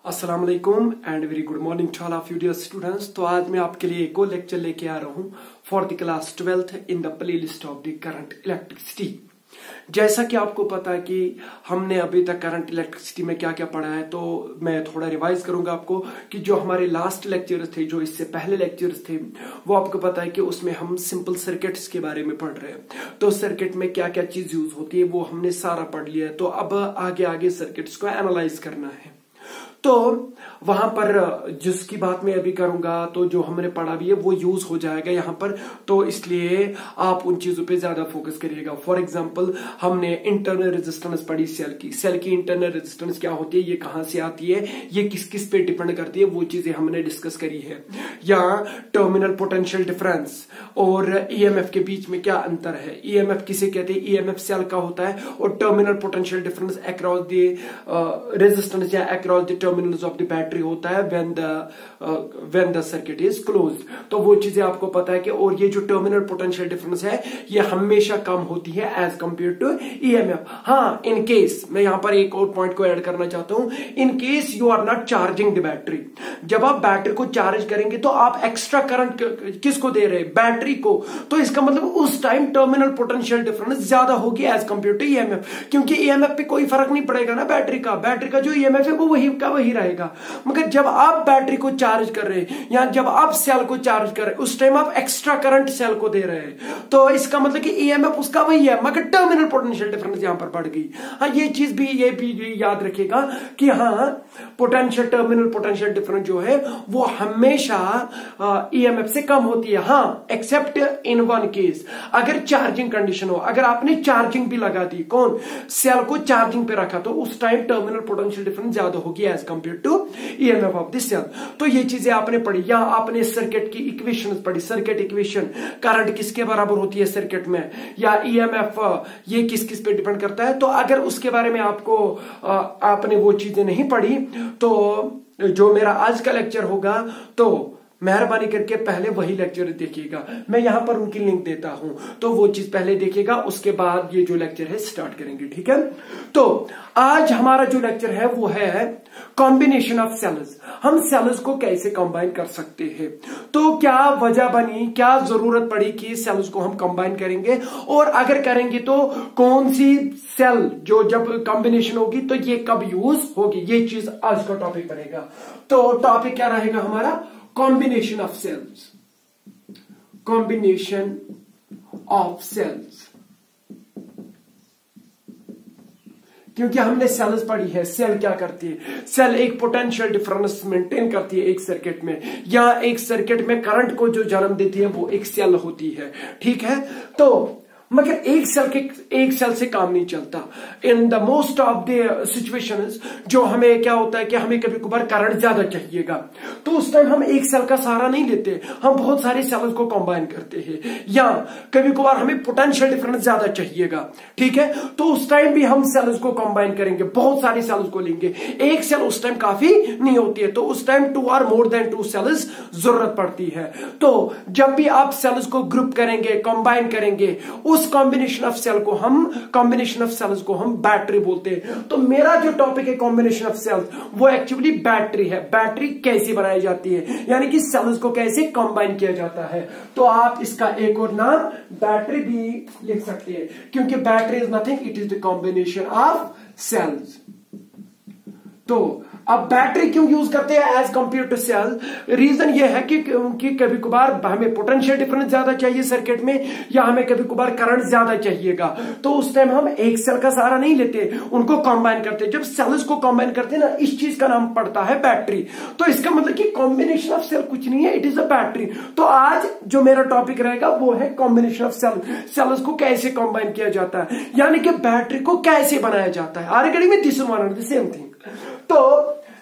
अस्सलाम वालेकुम and very good morning to all of you dear students. तो आज मैं आपके लिए एक और लेक्चर लेके आ रहा हूं for the class 12th in the playlist of the current electricity. जैसा कि आपको पता है कि हमने अभी तक करंट इलेक्ट्रिसिटी में क्या क्या पढ़ा है, तो मैं थोड़ा रिवाइज करूंगा आपको कि जो हमारे लास्ट लेक्चर्स थे, जो इससे पहले लेक्चर्स थे, वो आपको पता है कि उसमें हम सिंपल सर्किट्स के बारे में पढ़ रहे हैं। तो सर्किट में क्या क्या चीज यूज होती है वो हमने सारा पढ़ लिया है। तो अब आगे आगे सर्किट्स को एनालाइज करना है। तो वहां पर जिसकी बात मैं अभी करूंगा तो जो हमने पढ़ा भी है वो यूज हो जाएगा यहाँ पर, तो इसलिए आप उन चीजों पे ज्यादा फोकस करिएगा। फॉर एग्जांपल हमने इंटरनल रेजिस्टेंस पढ़ी सेल की इंटरनल रेजिस्टेंस क्या होती है, ये कहां से आती है, ये किस किस पे डिपेंड करती है, वो चीजें हमने डिस्कस करी है। या टर्मिनल पोटेंशियल डिफरेंस और ईएमएफ के बीच में क्या अंतर है, ईएमएफ किसे कहते हैं, ईएमएफ सेल का होता है और terminal potential difference across the resistance या across the terminals of the battery होता है when the circuit is closed. तो वो चीजें आपको पता है कि, और ये जो टर्मिनल पोटेंशियल डिफरेंस है ये हमेशा कम होती है एज कंपेयर टू ईएमएफ। हाँ, इन केस मैं यहां पर एक और पॉइंट को ऐड करना चाहता हूं, in case you are not charging the battery. जब आप बैटरी को चार्ज करेंगे तो आप एक्स्ट्रा करंट किसको दे रहे हैं, बैटरी को। तो इसका मतलब उस टाइम टर्मिनल पोटेंशियल डिफरेंस ज्यादा होगी एज कंपेयर टू ईएमएफ, क्योंकि ईएमएफ पे कोई फर्क नहीं पड़ेगा ना बैटरी का जो ईएमएफ है वो वही रहेगा। मगर जब आप बैटरी को चार्ज कर रहे हैं या जब आप सेल को चार्ज कर रहे हैं उस टाइम आप एक्स्ट्रा करंट सेल को दे रहे हैं, तो इसका मतलब कि ईएमएफ उसका वही है मगर टर्मिनल पोटेंशियल डिफरेंस यहां पर बढ़ गई। हाँ, ये चीज भी ये भी याद रखिएगा कि हाँ, टर्मिनल पोटेंशियल डिफरेंस जो है वो हमेशा ईएमएफ से कम होती है। हाँ, एक्सेप्ट इन वन केस, अगर चार्जिंग कंडीशन हो, अगर आपने चार्जिंग भी लगा दी, कौन, सेल को चार्जिंग पे रखा, तो उस टाइम टर्मिनल पोटेंशियल डिफरेंस ज्यादा होगी as compare to EMF of this cell. तो ये चीजें आपने पढ़ी। यहां आपने सर्किट की इक्वेशन पढ़ी, सर्किट इक्वेशन, करंट किसके बराबर होती है सर्किट में, या ईएमएफ ये किस किस पे डिपेंड करता है। तो अगर उसके बारे में आपने वो चीजें नहीं पढ़ी तो जो मेरा आज का लेक्चर होगा तो मेहरबानी करके पहले वही लेक्चर देखिएगा। मैं यहां पर उनकी लिंक देता हूं, तो वो चीज पहले देखिएगा, उसके बाद ये जो लेक्चर है स्टार्ट करेंगे, ठीक है। तो आज हमारा जो लेक्चर है वो है कॉम्बिनेशन ऑफ सेल्स। हम सेल्स को कैसे कंबाइन कर सकते हैं, तो क्या वजह बनी, क्या जरूरत पड़ी कि सेल्स को हम कंबाइन करेंगे, और अगर करेंगे तो कौन सी सेल जो जब कॉम्बिनेशन होगी तो ये कब यूज होगी, ये चीज आज का टॉपिक बनेगा। तो टॉपिक क्या रहेगा हमारा, combination of cells, combination of cells. क्योंकि हमने सेल्स पढ़ी है, सेल क्या करती है, सेल एक पोटेंशियल डिफरेंस मेंटेन करती है एक सर्किट में, या एक सर्किट में करंट को जो जन्म देती है वो एक सेल होती है, ठीक है। तो मगर एक सेल से काम नहीं चलता। In the most of the situations जो हमें क्या होता है कि हमें कभी कभार करंट ज्यादा चाहिएगा, तो उस टाइम हम एक सेल का सहारा नहीं लेते, हम बहुत सारे सेल्स को कंबाइन करते हैं। या कभी कभार हमें पोटेंशियल डिफरेंस ज्यादा चाहिएगा, ठीक है, तो उस टाइम भी हम सेल्स को कंबाइन करेंगे, बहुत सारे सेल्स को लेंगे। एक सेल उस टाइम काफी नहीं होती है, तो उस टाइम 2 और मोर देन 2 सेल्स जरूरत पड़ती है। तो जब भी आप सेल्स को ग्रुप करेंगे, कंबाइन करेंगे, उस कॉम्बिनेशन ऑफ सेल्स को हम बैटरी बोलते हैं। तो मेरा जो टॉपिक है कॉम्बिनेशन ऑफ सेल्स, वो एक्चुअली बैटरी है। बैटरी कैसे बनाई जाती है, यानी कि सेल्स को कैसे कंबाइन किया जाता है। तो आप इसका एक और नाम बैटरी भी लिख सकते हैं, क्योंकि battery is nothing, it is the combination of cells. तो अब बैटरी क्यों यूज करते हैं as compare to cell, reason ये है कि कभी कभार हमें पोटेंशियल डिफरेंस ज्यादा चाहिए सर्किट में, या हमें कभी कभार करंट ज्यादा चाहिएगा, तो उस टाइम हम एक सेल का सहारा नहीं लेते, उनको कंबाइन करते। जब सेल्स को कंबाइन करते हैं ना, इस चीज का नाम पड़ता है बैटरी। तो इसका मतलब कि कॉम्बिनेशन ऑफ सेल कुछ नहीं है, इट इज अ बैटरी। तो आज जो मेरा टॉपिक रहेगा वो है कॉम्बिनेशन ऑफ सेल्स को कैसे कंबाइन किया जाता है, यानी कि बैटरी को कैसे बनाया जाता है। आर में this one and the same thing. तो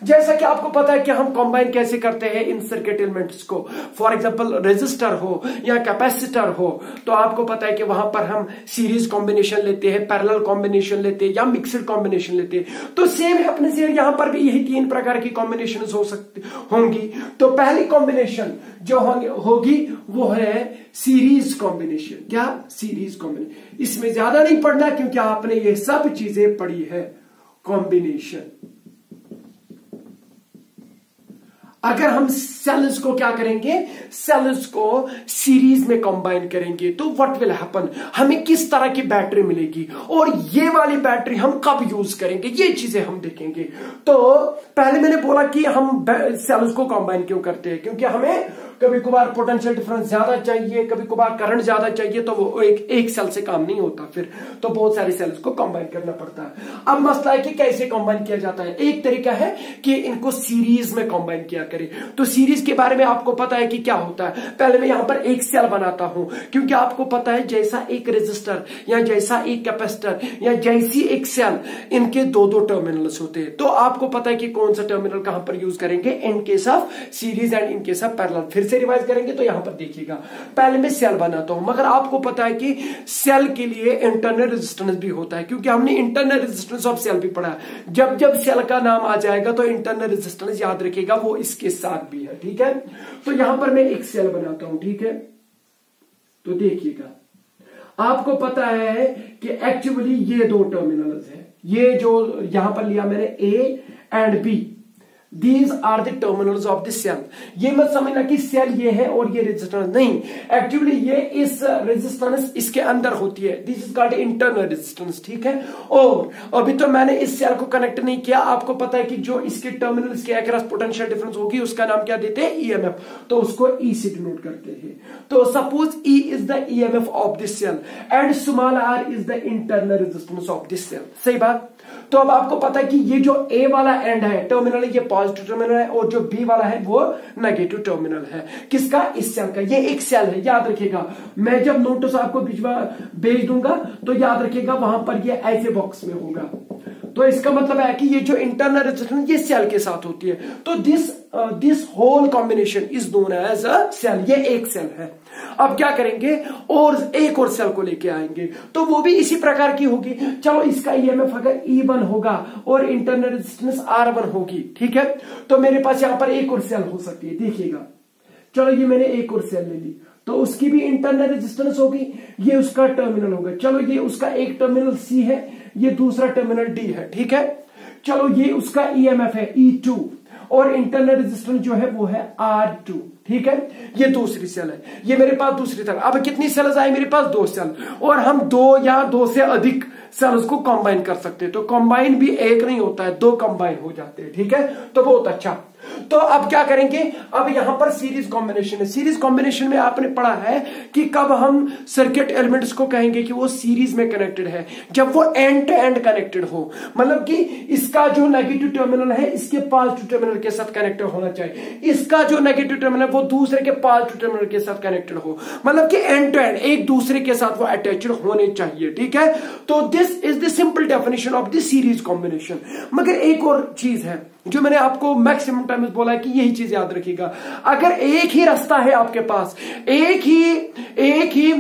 जैसा कि आपको पता है कि हम कंबाइन कैसे करते हैं इन सर्किट एलिमेंट्स को। फॉर एग्जांपल रेजिस्टर हो या कैपेसिटर हो, तो आपको पता है कि वहां पर हम सीरीज कॉम्बिनेशन लेते हैं, पैरेलल कॉम्बिनेशन लेते हैं, या मिक्सड कॉम्बिनेशन लेते हैं। तो सेम है अपने से यहां पर भी यही 3 प्रकार की कॉम्बिनेशन होंगी। तो पहली कॉम्बिनेशन जो होगी वो है सीरीज कॉम्बिनेशन। क्या, सीरीज कॉम्बिनेशन। इसमें ज्यादा नहीं पढ़ना क्योंकि आपने ये सब चीजें पढ़ी है। कॉम्बिनेशन अगर हम सेल्स को क्या करेंगे, सेल्स को सीरीज में कंबाइन करेंगे तो व्हाट विल हैपन, हमें किस तरह की बैटरी मिलेगी और ये वाली बैटरी हम कब यूज करेंगे, ये चीजें हम देखेंगे। तो पहले मैंने बोला कि हम सेल्स को कंबाइन क्यों करते हैं, क्योंकि हमें कभी कभार पोटेंशियल डिफरेंस ज्यादा चाहिए, कभी कभार करंट ज्यादा चाहिए, तो वो एक सेल से काम नहीं होता, फिर तो बहुत सारी सेल्स को कंबाइन करना पड़ता है। अब मसला है कि कैसे कंबाइन किया जाता है। एक तरीका है कि इनको सीरीज में कंबाइन किया करें। तो सीरीज के बारे में आपको पता है कि क्या होता है। पहले मैं यहां पर एक सेल बनाता हूं, क्योंकि आपको पता है जैसा एक रेजिस्टर या जैसा एक कैपेसिटर या जैसी एक सेल, इनके दो दो टर्मिनल्स होते हैं। तो आपको पता है कि कौन सा टर्मिनल कहां पर यूज करेंगे, इन case of series and in case of parallel. फिर से रिवाइज करेंगे तो यहां पर देखिएगा, पहले मैं सेल बनाता हूं, मगर आपको पता है कि सेल के लिए इंटरनल रेजिस्टेंस भी होता है, क्योंकि हमने इंटरनल रेजिस्टेंस ऑफ सेल भी पढ़ा। जब जब सेल का नाम आ जाएगा तो इंटरनल रेजिस्टेंस याद रखिएगा, वो इसके साथ भी है, ठीक है। तो यहां पर मैं एक सेल बनाता हूं, ठीक है। तो देखिएगा, आपको पता है कि एक्चुअली ये दो टर्मिनल्स है, ये जो यहां पर लिया मैंने A and B, These are the terminals of the cell। ये मत समझना कि सेल ये है और ये रेजिस्टेंस नहीं, एक्चुअली ये इस रेजिस्टेंस इसके अंदर होती है, this is called internal resistance, ठीक है। और अभी तो मैंने इस सेल को कनेक्ट नहीं किया, आपको पता है कि जो इसके टर्मिनल्स के अक्रॉस पोटेंशियल डिफरेंस होगी उसका नाम क्या देते हैं, ईएमएफ, तो उसको ई से डिनोट करते हैं। तो suppose E is the EMF of this cell and small r is the internal resistance of this cell, सही बात। तो अब आपको पता है कि ये जो ए वाला एंड है टर्मिनल, ये पॉजिटिव टर्मिनल है, और जो बी वाला है वो नेगेटिव टर्मिनल है, किसका, इस सेल का। ये एक सेल है, याद रखिएगा। मैं जब नोट्स आपको भेज दूंगा तो याद रखिएगा वहां पर ये ऐसे बॉक्स में होगा। तो इसका मतलब है कि ये जो इंटरनल रेजिस्टेंस ये सेल के साथ होती है, तो this whole combination is known as a cell, ये एक सेल है। अब क्या करेंगे, और एक और सेल को लेके आएंगे, तो वो भी इसी प्रकार की होगी। चलो, इसका ईएमएफ अगर E1 होगा और इंटरनल रेजिस्टेंस R1 होगी, ठीक है, तो मेरे पास यहां पर एक और सेल हो सकती है, देखिएगा। चलो, ये मैंने एक और सेल ले ली, तो उसकी भी इंटरनल रेजिस्टेंस होगी, ये उसका टर्मिनल होगा। चलो, ये उसका एक टर्मिनल C है, ये दूसरा टर्मिनल D है, ठीक है। चलो, ये उसका ईएमएफ है E2 और इंटरनल रेजिस्टेंस जो है वो है R2, ठीक है। ये दूसरी सेल है, ये मेरे पास दूसरी तरफ। अब कितनी सेल्स आई मेरे पास, दो सेल, और हम दो या दो से अधिक सेल्स को कंबाइन कर सकते हैं। तो कंबाइन भी एक नहीं होता है, दो कंबाइन हो जाते हैं, ठीक है। तो बहुत अच्छा। तो अब क्या करेंगे, अब यहां पर सीरीज कॉम्बिनेशन है। सीरीज कॉम्बिनेशन में आपने पढ़ा है कि कब हम सर्किट एलिमेंट्स को कहेंगे कि वो सीरीज में कनेक्टेड है, जब वो एंड टू एंड कनेक्टेड हो, मतलब कि इसका जो नेगेटिव टर्मिनल है इसके पॉजिटिव टर्मिनल के साथ कनेक्टेड होना चाहिए, इसका जो नेगेटिव टर्मिनल है वो दूसरे के पॉजिटिव टर्मिनल के साथ कनेक्टेड हो, मतलब कि एंड टू एंड एक दूसरे के साथ वो अटैच्ड होने चाहिए, ठीक है। तो this is the simple definition of the series combination. मगर एक और चीज है जो मैंने आपको मैक्सिमम टाइम बोला है कि यही चीज याद रखिएगा, अगर एक ही रास्ता है आपके पास, एक ही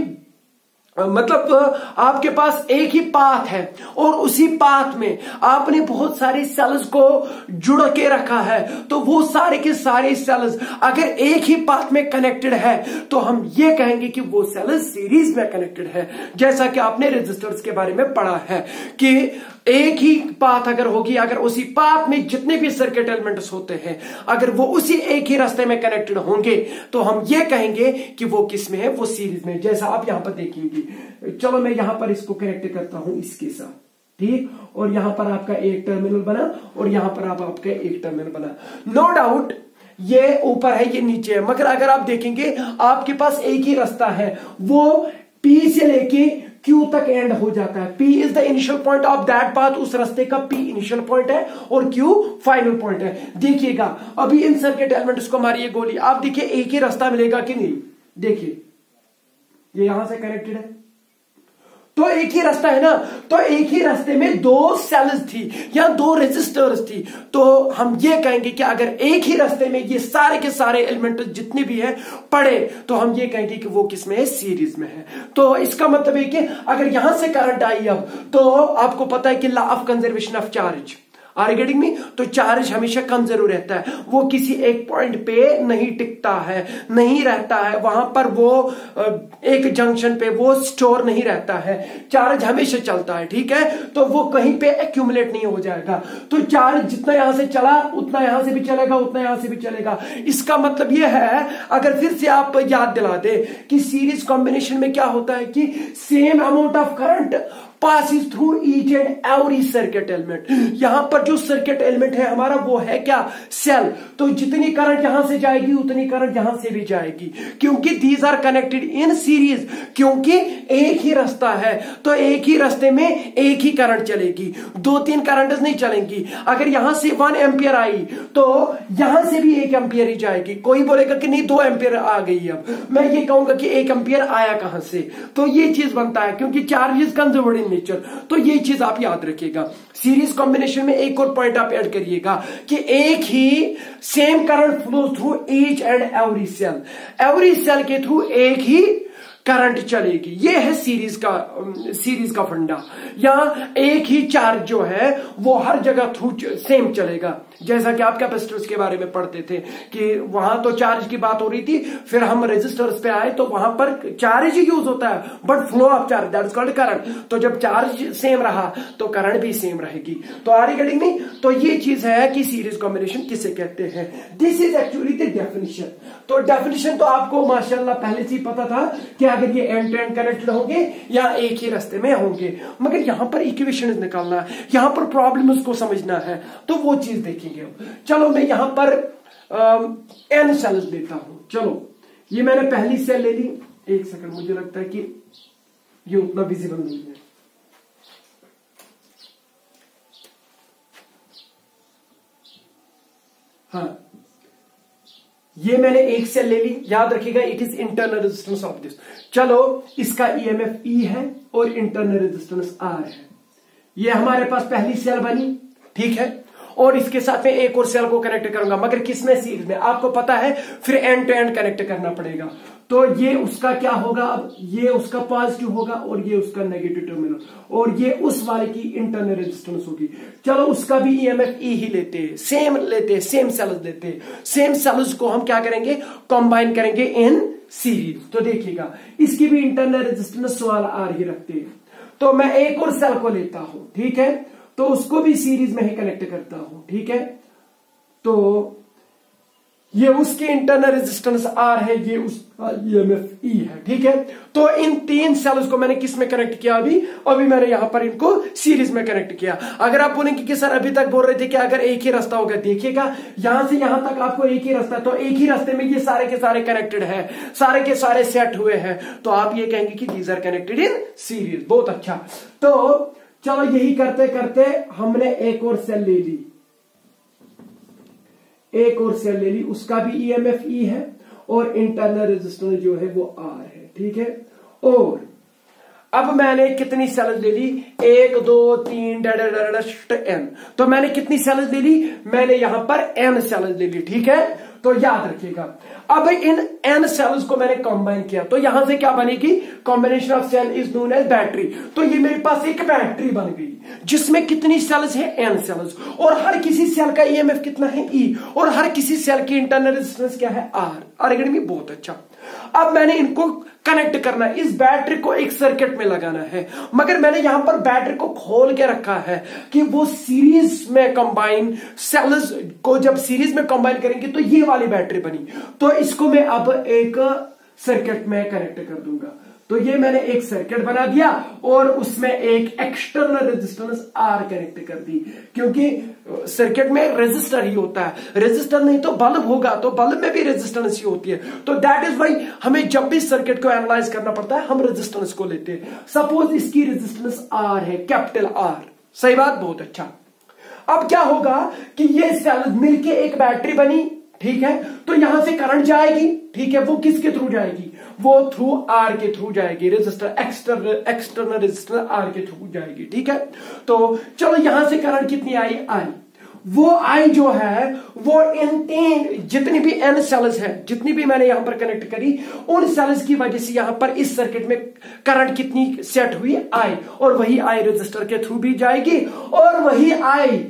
मतलब आपके पास एक ही पाथ है और उसी पाथ में आपने बहुत सारी सेल्स को जुड़ के रखा है, तो वो सारे के सारे सेल्स अगर एक ही पाथ में कनेक्टेड है तो हम ये कहेंगे कि वो सेल्स सीरीज में कनेक्टेड है। जैसा कि आपने रेजिस्टर्स के बारे में पढ़ा है कि एक ही पाथ अगर होगी, अगर उसी पाथ में जितने भी सर्किट एलिमेंट्स होते हैं अगर वो उसी एक ही रास्ते में कनेक्टेड होंगे तो हम ये कहेंगे कि वो किस में है, वो सीरीज में। जैसा आप यहां पर देखेंगे, चलो मैं यहां पर इसको कनेक्ट करता हूं इसके साथ, ठीक, और यहां पर आपका एक टर्मिनल बना और यहां पर आपका एक टर्मिनल बना। नो डाउट ये ऊपर है ये नीचे है, मगर अगर आप देखेंगे आपके पास एक ही रास्ता है, वो P से लेके Q तक एंड हो जाता है। P is the initial point of that path, उस रास्ते का P इनिशियल पॉइंट है और Q फाइनल पॉइंट है। देखिएगा अभी इन सर्किट एलिमेंट्स को मारिए गोली, आप देखिए एक ही रास्ता मिलेगा कि नहीं। देखिए ये यहां से कनेक्टेड है तो एक ही रास्ता है ना, तो एक ही रास्ते में दो सेल्स थी या दो रेजिस्टर्स थी, तो हम ये कहेंगे कि अगर एक ही रास्ते में ये सारे के सारे एलिमेंट जितने भी हैं पड़े तो हम ये कहेंगे कि वो किसमें है, सीरीज में है। तो इसका मतलब है कि अगर यहां से करंट आई अब तो आपको पता है कि law of conservation of charge, are you getting me? तो चार्ज हमेशा कंजर्व रहता है, वो किसी एक पॉइंट पे नहीं टिकता है, नहीं रहता है वहां पर, वो एक जंक्शन पे वो स्टोर नहीं रहता है, चार्ज हमेशा चलता है, ठीक है? तो वो कहीं पे एक्यूमुलेट नहीं हो जाएगा। तो चार्ज जितना यहां से चला उतना यहां से भी चलेगा, उतना यहां से भी चलेगा। इसका मतलब यह है, अगर फिर से आप याद दिला दे कि सीरीज कॉम्बिनेशन में क्या होता है कि same amount of current passes through each and every circuit element। यहां पर जो सर्किट एलिमेंट है हमारा वो है क्या? सेल। तो जितनी करंट यहां से जाएगी उतनी करंट यहां से भी जाएगी, क्योंकि these are connected in series, क्योंकि एक ही रास्ता है, तो एक ही रास्ते में एक ही करंट चलेगी, 2-3 करंट नहीं चलेंगी। अगर यहां से 1 एम्पियर आई तो यहां से भी 1 एम्पियर ही जाएगी। कोई बोलेगा कि नहीं 2 एम्पियर आ गई, अब मैं ये कहूंगा कि 1 एम्पियर आया कहां से? तो ये चीज बनता है, क्योंकि charge is conserved in nature. तो ये चीज आप याद रखिएगा। सीरीज कॉम्बिनेशन में एक और पॉइंट आप ऐड करिएगा कि एक ही same current flow through each and every cell, every cell के थ्रू एक ही करंट चलेगी। ये है सीरीज का फंडा। यहां एक ही चार्ज जो है वो हर जगह थ्रू सेम चलेगा। जैसा कि आप कैपेसिटर्स के बारे में पढ़ते थे कि वहां तो चार्ज की बात हो रही थी, फिर हम रेजिस्टर्स पे आए तो वहां पर चार्ज ही यूज होता है, but flow of charge that is called current. तो जब चार्ज सेम रहा तो करंट भी सेम रहेगी। तो आर यू गेटिंग मी? तो ये चीज है कि सीरीज कॉम्बिनेशन किसे कहते हैं। This is actually the definition. तो डेफिनेशन तो आपको माशाल्लाह पहले से ही पता था कि अगर ये एंड टू एंड कनेक्टेड होंगे या एक ही रास्ते में होंगे, मगर यहां पर इक्वेशन निकालना है, यहां पर प्रॉब्लम को समझना है, तो वो चीज देखेंगे। चलो मैं यहां पर एन सेल्स लेता हूं। चलो ये मैंने पहली सेल ले ली। एक सेकंड, मुझे लगता है कि ये उतना विजिबल नहीं है। हाँ, ये मैंने एक सेल ले ली। याद रखिएगा it is internal resistance of this. चलो इसका ईएमएफ ई है और इंटरनल रेजिस्टेंस आर है। ये हमारे पास पहली सेल बनी, ठीक है? और इसके साथ में एक और सेल को कनेक्ट करूंगा, मगर किसमें? सीरीज में। आपको पता है फिर एंड टू एंड कनेक्ट करना पड़ेगा। तो ये उसका क्या होगा? अब ये उसका पॉजिटिव होगा और ये उसका नेगेटिव टर्मिनल, और ये उस वाले की इंटरनल रेजिस्टेंस होगी। चलो उसका भी ईएमएफ ई ही लेते हैं, सेम लेते हैं, सेम सेल्स लेते हैं। सेम सेल्स को हम क्या करेंगे? कंबाइन करेंगे इन सीरीज। तो देखिएगा इसकी भी इंटरनल रेजिस्टेंस वाला आर ही रखते हैं। तो मैं एक और सेल को लेता हूं, ठीक है? तो उसको भी सीरीज में ही कनेक्ट करता हूं, ठीक है? तो ये उसके इंटरनल रेजिस्टेंस आर है, ये उसका ईएमएफ ई है, ठीक है? तो इन 3 सेल्स को मैंने किस में कनेक्ट किया? अभी मैंने यहां पर इनको सीरीज में कनेक्ट किया। अगर आप बोलेंगे कि सर अभी तक बोल रहे थे कि अगर एक ही रास्ता होगा, देखिएगा यहां से यहां तक आपको एक ही रास्ता, तो एक ही रास्ते में ये सारे के सारे कनेक्टेड है, सारे के सारे सेट हुए हैं, तो आप ये कहेंगे कि these are connected in series. बहुत अच्छा। तो चलो यही करते करते हमने एक और सेल ले ली, एक और सेल ले ली, उसका भी ईएमएफ ई है और इंटरनल रेजिस्टेंस जो है वो आर है, ठीक है? और अब मैंने कितनी सेल्स ले ली? 1 2 3 एन। तो मैंने कितनी सेल्स ले ली? मैंने यहां पर एन सेल्स ले ली, ठीक है? तो याद रखिएगा अब इन एन सेल्स को मैंने कंबाइन किया, तो यहां से क्या बनेगी? Combination of cell is known as battery. तो ये मेरे पास एक बैटरी बन गई जिसमें कितनी सेल्स है? एन सेल्स, और हर किसी सेल का ईएमएफ कितना है? ई, और हर किसी सेल की इंटरनल रेजिस्टेंस क्या है? आर। बहुत अच्छा। अब मैंने इनको कनेक्ट करना है, इस बैटरी को एक सर्किट में लगाना है, मगर मैंने यहां पर बैटरी को खोल के रखा है कि वो सीरीज में कंबाइन, सेल्स को जब सीरीज में कंबाइन करेंगे तो ये वाली बैटरी बनी। तो इसको मैं अब एक सर्किट में कनेक्ट कर दूंगा। तो ये मैंने एक सर्किट बना दिया और उसमें एक एक्सटर्नल रेजिस्टेंस आर कनेक्ट कर दी, क्योंकि सर्किट में रेजिस्टर ही होता है, रेजिस्टर नहीं तो बल्ब होगा, तो बल्ब में भी रेजिस्टेंस ही होती है। तो दैट इज वाई हमें जब भी सर्किट को एनालाइज करना पड़ता है हम रेजिस्टेंस को लेते हैं। सपोज इसकी रेजिस्टेंस आर है, कैपिटल आर। सही बात, बहुत अच्छा। अब क्या होगा कि ये सेल मिलके एक बैटरी बनी, ठीक है? तो यहां से करंट जाएगी, ठीक है? वो किसके थ्रू जाएगी? वो थ्रू आर के थ्रू जाएगी, रेजिस्टर एक्सटर्नल रेजिस्टर आर के थ्रू जाएगी, ठीक है? तो चलो यहां से करंट कितनी आई? आई। वो आई जो है वो इन 3 जितनी भी एन सेल्स है, जितनी भी मैंने यहां पर कनेक्ट करी, उन सेल्स की वजह से यहां पर इस सर्किट में करंट कितनी सेट हुई? आई। और वही आई रेजिस्टर के थ्रू भी जाएगी और वही I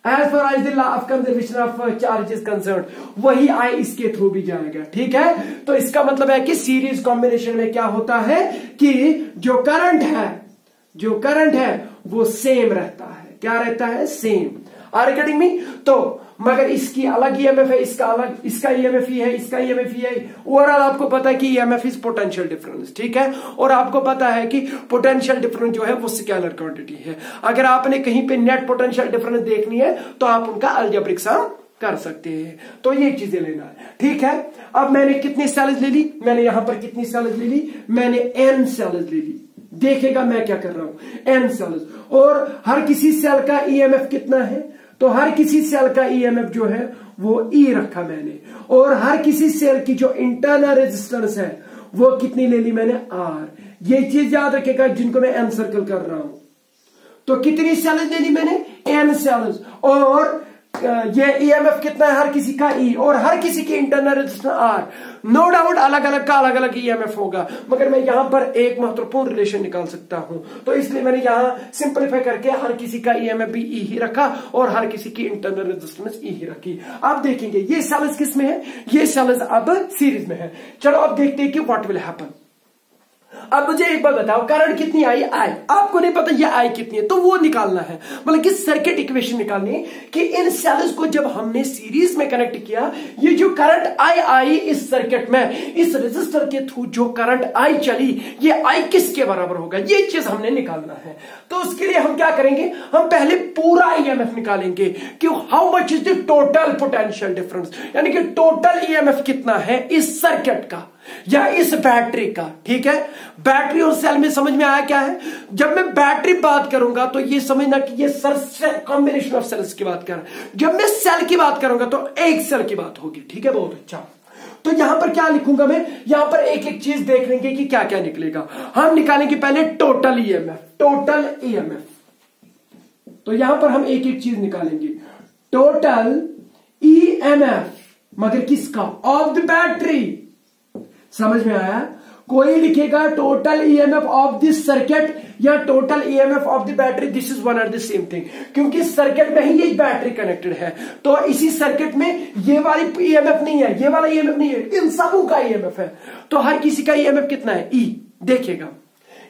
as far as the law of conservation of charge is concern, वही I इसके थ्रू भी जाएगा। ठीक है, तो इसका मतलब है कि सीरीज कॉम्बिनेशन में क्या होता है कि जो करंट है वो सेम रहता है। क्या रहता है? Same. Are you getting me? तो मगर इसकी अलग ईएमएफ है, इसका अलग, इसका ईएमएफ ही है, इसका ईएमएफ ही है। ओवरऑल आपको पता है कि ईएमएफ इज पोटेंशियल डिफरेंस। ठीक है, और आपको पता है कि पोटेंशियल डिफरेंस जो है वो स्केलर क्वांटिटी है। अगर आपने कहीं पे नेट पोटेंशियल डिफरेंस देखनी है तो आप उनका अलजेब्रिक सम कर सकते हैं। तो ये चीजें लेना है। ठीक है, अब मैंने कितनी सेल्स ले ली? मैंने यहां पर कितनी सेल्स ले ली? मैंने n सेल्स ले ली। देखेगा मैं क्या कर रहा हूं, n सेल्स, और हर किसी सेल का ईएमएफ कितना है? तो हर किसी सेल का ईएमएफ जो है वो E रखा मैंने, और हर किसी सेल की जो इंटरनल रेजिस्टेंस है वो कितनी ले ली मैंने? R। ये चीज याद रखेगा जिनको मैं n सर्कल कर रहा हूं। तो कितनी सेल्स ले ली मैंने? n सेल्स, और ये ईएमएफ कितना है? हर किसी का E, और हर किसी की internal resistance R। No doubt अलग अलग का अलग अलग ईएमएफ होगा, मगर मैं यहां पर एक महत्वपूर्ण रिलेशन निकाल सकता हूं, तो इसलिए मैंने यहां सिंपलीफाई करके हर किसी का ईएमएफ भी E ही रखा और हर किसी की इंटरनल रेजिस्टेंस E ही रखी। अब देखेंगे ये सेल्स किस में है? ये सेल्स अब सीरीज में है। चलो अब देखते हैं कि व्हाट विल हैपन। अब मुझे एक बात बताओ, करंट कितनी आई? आपको नहीं पता ये आई कितनी है, तो वो निकालना है, मतलब कि सर्किट इक्वेशन निकालनी है कि इन सेल्स को जब हमने सीरीज में कनेक्ट किया, ये जो करंट आई इस सर्किट में, इस रेजिस्टर के थ्रू जो करंट आई चली, ये आई किसके बराबर होगा, ये चीज हमने निकालना है। तो उसके लिए हम क्या करेंगे? हम पहले पूरा ईएमएफ निकालेंगे कि how much is the total potential difference, यानी कि टोटल ईएमएफ कितना है इस सर्किट का या इस बैटरी का। ठीक है, बैटरी और सेल में समझ में आया क्या है? जब मैं बैटरी बात करूंगा तो ये समझना कि ये कॉम्बिनेशन ऑफ सेल्स की बात कर रहा है। जब मैं सेल की बात करूंगा तो एक सेल की बात होगी। ठीक है, बहुत अच्छा। तो यहां पर क्या लिखूंगा मैं? यहां पर एक एक चीज देख लेंगे कि क्या क्या निकलेगा। हम निकालेंगे पहले टोटल ईएमएफ। तो यहां पर हम एक एक चीज निकालेंगे। टोटल ईएमएफ, मगर किसका? Of the battery. समझ में आया? कोई लिखेगा total EMF of this circuit या total EMF of the battery, this is one and the same thing, क्योंकि सर्किट में ही ये बैटरी कनेक्टेड है। तो इसी सर्किट में ये वाली ईएमएफ नहीं है, ये वाला ईएमएफ नहीं है, इन सबों का ईएमएफ है। तो हर किसी का ईएमएफ कितना है? E। देखिएगा